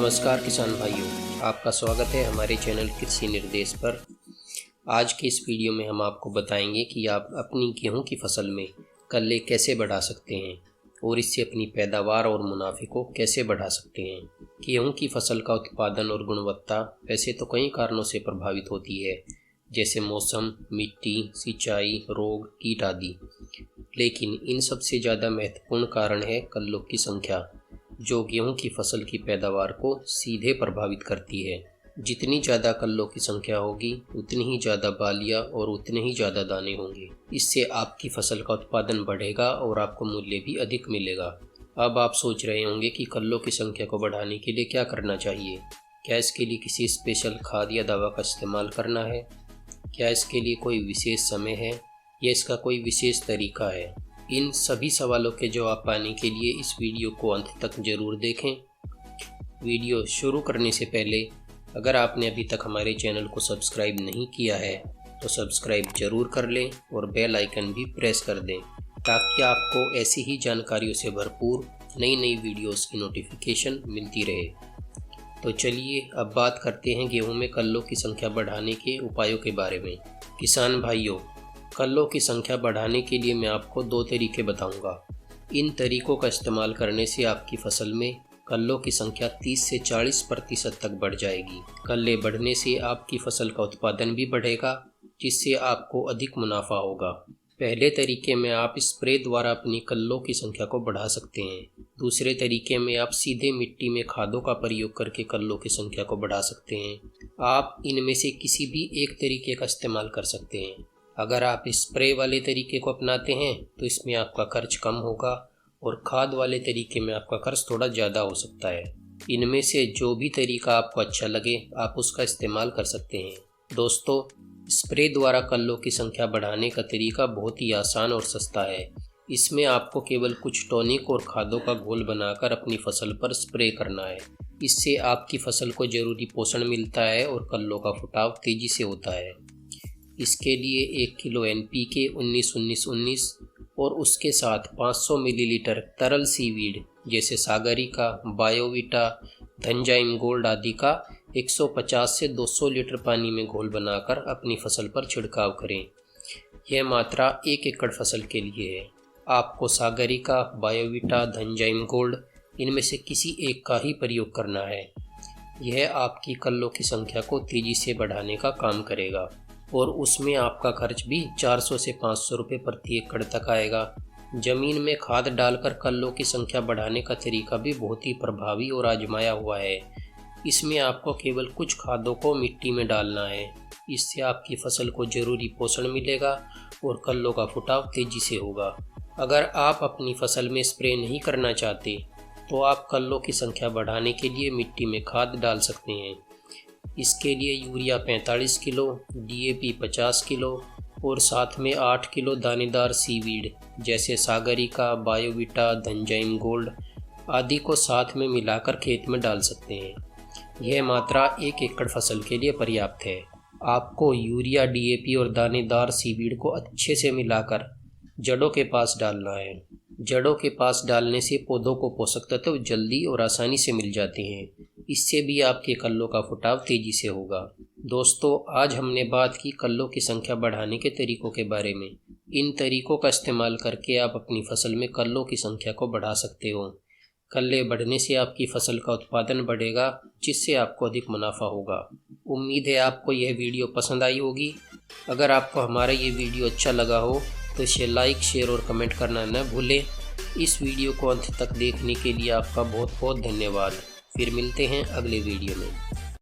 नमस्कार किसान भाइयों, आपका स्वागत है हमारे चैनल कृषि निर्देश पर। आज के इस वीडियो में हम आपको बताएंगे कि आप अपनी गेहूं की फसल में कल्ले कैसे बढ़ा सकते हैं और इससे अपनी पैदावार और मुनाफे को कैसे बढ़ा सकते हैं। गेहूं की फसल का उत्पादन और गुणवत्ता वैसे तो कई कारणों से प्रभावित होती है, जैसे मौसम, मिट्टी, सिंचाई, रोग, कीट आदि। लेकिन इन सबसे ज़्यादा महत्वपूर्ण कारण है कल्लों की संख्या, जो गेहूं की फसल की पैदावार को सीधे प्रभावित करती है। जितनी ज़्यादा कल्लों की संख्या होगी उतनी ही ज़्यादा बालियाँ और उतने ही ज़्यादा दाने होंगे। इससे आपकी फसल का उत्पादन बढ़ेगा और आपको मूल्य भी अधिक मिलेगा। अब आप सोच रहे होंगे कि कल्लों की संख्या को बढ़ाने के लिए क्या करना चाहिए। क्या इसके लिए किसी स्पेशल खाद या दवा का इस्तेमाल करना है? क्या इसके लिए कोई विशेष समय है या इसका कोई विशेष तरीका है? इन सभी सवालों के जवाब पाने के लिए इस वीडियो को अंत तक जरूर देखें। वीडियो शुरू करने से पहले अगर आपने अभी तक हमारे चैनल को सब्सक्राइब नहीं किया है तो सब्सक्राइब जरूर कर लें और बेल आइकन भी प्रेस कर दें, ताकि आपको ऐसी ही जानकारियों से भरपूर नई नई वीडियोस की नोटिफिकेशन मिलती रहे। तो चलिए अब बात करते हैं गेहूं में कल्लों की संख्या बढ़ाने के उपायों के बारे में। किसान भाइयों, कल्लों की संख्या बढ़ाने के लिए मैं आपको 2 तरीके बताऊंगा। इन तरीकों का इस्तेमाल करने से आपकी फसल में कल्लों की संख्या 30 से 40% तक बढ़ जाएगी। कल्ले बढ़ने से आपकी फसल का उत्पादन भी बढ़ेगा, जिससे आपको अधिक मुनाफा होगा। पहले तरीके में आप स्प्रे द्वारा अपनी कल्लों की संख्या को बढ़ा सकते हैं। दूसरे तरीके में आप सीधे मिट्टी में खादों का प्रयोग करके कल्लों की संख्या को बढ़ा सकते हैं। आप इनमें से किसी भी एक तरीके का इस्तेमाल कर सकते हैं। अगर आप स्प्रे वाले तरीके को अपनाते हैं तो इसमें आपका खर्च कम होगा और खाद वाले तरीके में आपका खर्च थोड़ा ज़्यादा हो सकता है। इनमें से जो भी तरीका आपको अच्छा लगे आप उसका इस्तेमाल कर सकते हैं। दोस्तों, स्प्रे द्वारा कल्लों की संख्या बढ़ाने का तरीका बहुत ही आसान और सस्ता है। इसमें आपको केवल कुछ टॉनिक और खादों का घोल बनाकर अपनी फसल पर स्प्रे करना है। इससे आपकी फसल को ज़रूरी पोषण मिलता है और कल्लों का फुटाव तेज़ी से होता है। इसके लिए 1 किलो NPK 19-19-19 और उसके साथ 500 मिलीलीटर तरल सीवीड जैसे सागरिका, बायोविटा, धनजाइम गोल्ड आदि का 150 से 200 लीटर पानी में घोल बनाकर अपनी फसल पर छिड़काव करें। यह मात्रा 1 एकड़ फसल के लिए है। आपको सागरिका, बायोविटा, धनजाइम गोल्ड इनमें से किसी एक का ही प्रयोग करना है। यह आपकी कल्लों की संख्या को तेज़ी से बढ़ाने का काम करेगा और उसमें आपका खर्च भी 400 से 500 रुपये प्रति एकड़ तक आएगा। ज़मीन में खाद डालकर कल्लों की संख्या बढ़ाने का तरीका भी बहुत ही प्रभावी और आजमाया हुआ है। इसमें आपको केवल कुछ खादों को मिट्टी में डालना है। इससे आपकी फसल को ज़रूरी पोषण मिलेगा और कल्लों का फुटाव तेज़ी से होगा। अगर आप अपनी फसल में स्प्रे नहीं करना चाहते तो आप कल्लों की संख्या बढ़ाने के लिए मिट्टी में खाद डाल सकते हैं। इसके लिए यूरिया 45 किलो, DAP 50 किलो और साथ में 8 किलो दानेदार सीवीड जैसे सागरिका, बायोविटा, धनजाइम गोल्ड आदि को साथ में मिलाकर खेत में डाल सकते हैं। यह मात्रा 1 एकड़ फसल के लिए पर्याप्त है। आपको यूरिया, DAP और दानेदार सीवीड को अच्छे से मिलाकर जड़ों के पास डालना है। जड़ों के पास डालने से पौधों को पोषक तत्व जल्दी और आसानी से मिल जाते हैं। इससे भी आपके कल्लों का फुटाव तेज़ी से होगा। दोस्तों, आज हमने बात की कल्लों की संख्या बढ़ाने के तरीकों के बारे में। इन तरीकों का इस्तेमाल करके आप अपनी फसल में कल्लों की संख्या को बढ़ा सकते हो। कल्ले बढ़ने से आपकी फसल का उत्पादन बढ़ेगा, जिससे आपको अधिक मुनाफा होगा। उम्मीद है आपको यह वीडियो पसंद आई होगी। अगर आपको हमारा ये वीडियो अच्छा लगा हो तो इसे लाइक, शेयर और कमेंट करना न भूलें। इस वीडियो को अंत तक देखने के लिए आपका बहुत बहुत धन्यवाद। फिर मिलते हैं अगले वीडियो में।